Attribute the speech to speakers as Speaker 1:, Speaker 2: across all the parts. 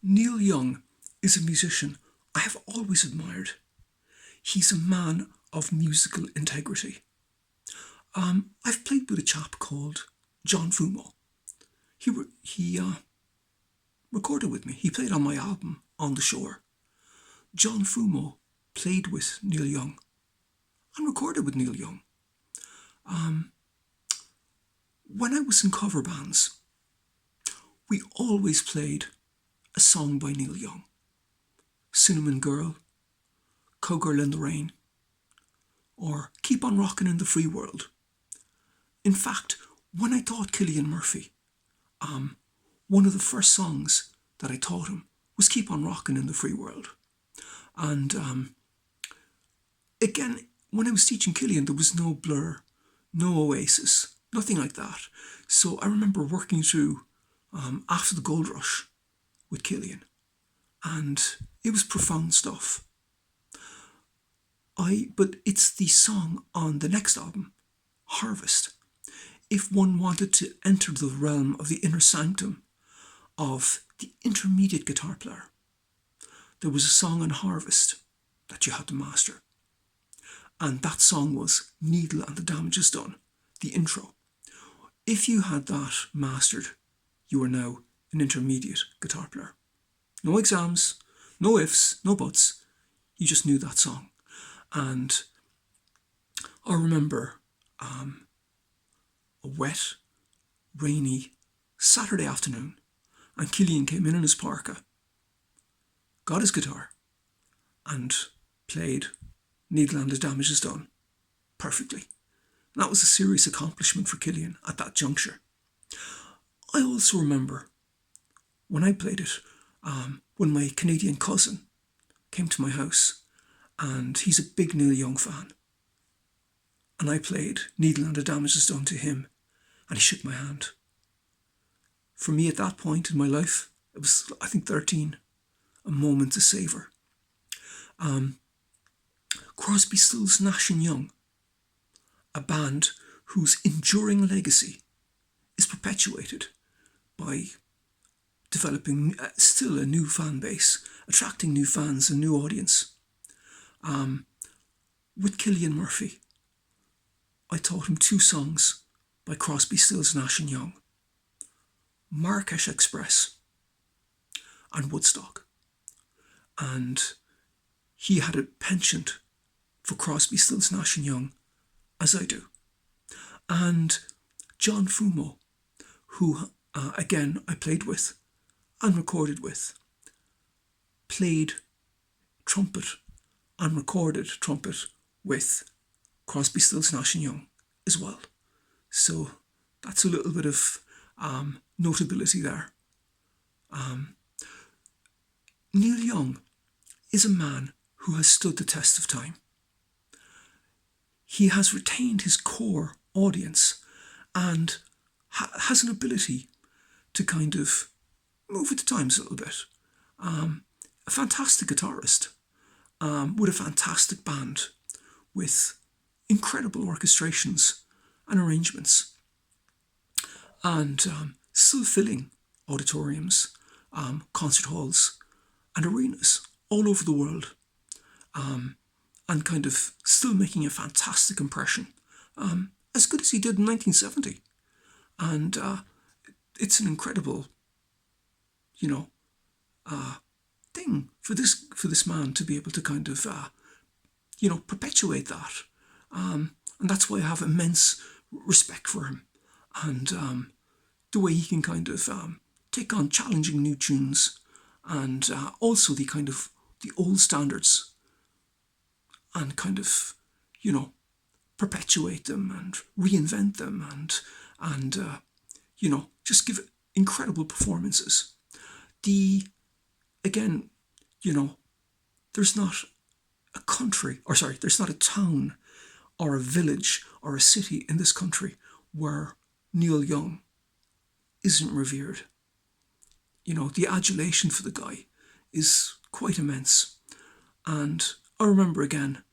Speaker 1: Neil Young is a musician I have always admired. He's a man of musical integrity. I've played with a chap called John Fumo. He recorded with me. He played on my album On the Shore. John Fumo played with Neil Young and recorded with Neil Young. When I was in cover bands, we always played a song by Neil Young. Cinnamon Girl, Cowgirl in the Rain, or Keep on Rockin' in the Free World. In fact, when I taught Cillian Murphy, one of the first songs that I taught him was Keep on Rockin' in the Free World. And again, when I was teaching Cillian, there was no Blur, no Oasis, nothing like that. So I remember working through After the Gold Rush with Cillian, and it was profound stuff. But it's the song on the next album, Harvest. If one wanted to enter the realm of the inner sanctum of the intermediate guitar player, there was a song on Harvest that you had to master. And that song was Needle and the Damage is Done, the intro. If you had that mastered, you were now an intermediate guitar player. No exams, no ifs, no buts. You just knew that song. And I remember a wet, rainy Saturday afternoon, and Cillian came in his parka, got his guitar, and played Needle and the Damage is Done perfectly. And that was a serious accomplishment for Cillian at that juncture. I also remember when I played it, when my Canadian cousin came to my house, and he's a big Neil Young fan. And I played Needle and the Damage is Done to him, and he shook my hand. For me at that point in my life, it was, I think, 13, a moment to savour. Crosby, Stills, Nash and Young, a band whose enduring legacy is perpetuated by developing still a new fan base, attracting new fans and new audience. With Cillian Murphy, I taught him 2 songs by Crosby, Stills, Nash and Young, Marrakesh Express and Woodstock. And he had a penchant for Crosby, Stills, Nash and Young, as I do. And John Fumo, who again I played with and recorded with, played trumpet and recorded trumpet with Crosby, Stills, Nash and Young as well. So that's a little bit of notability there. Neil Young is a man who has stood the test of time. He has retained his core audience and has an ability to kind of move with the times a little bit. A fantastic guitarist with a fantastic band with incredible orchestrations and arrangements, and still filling auditoriums, concert halls and arenas all over the world, and kind of still making a fantastic impression, as good as he did in 1970. And it's an incredible, thing for this man to be able to kind of, perpetuate that. And that's why I have immense respect for him, and the way he can kind of take on challenging new tunes, and also the kind of the old standards, and kind of, perpetuate them and reinvent them, and just give incredible performances. There's not there's not a town or a village or a city in this country where Neil Young isn't revered. The adulation for the guy is quite immense. And I remember again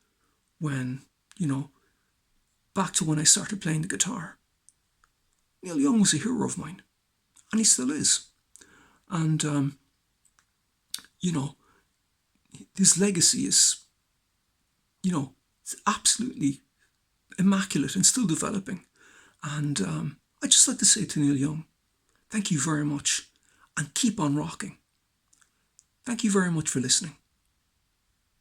Speaker 1: when, back to when I started playing the guitar, Neil Young was a hero of mine, and he still is. And you know, his legacy is, it's absolutely immaculate and still developing. And I'd just like to say to Neil Young, thank you very much and keep on rocking. Thank you very much for listening.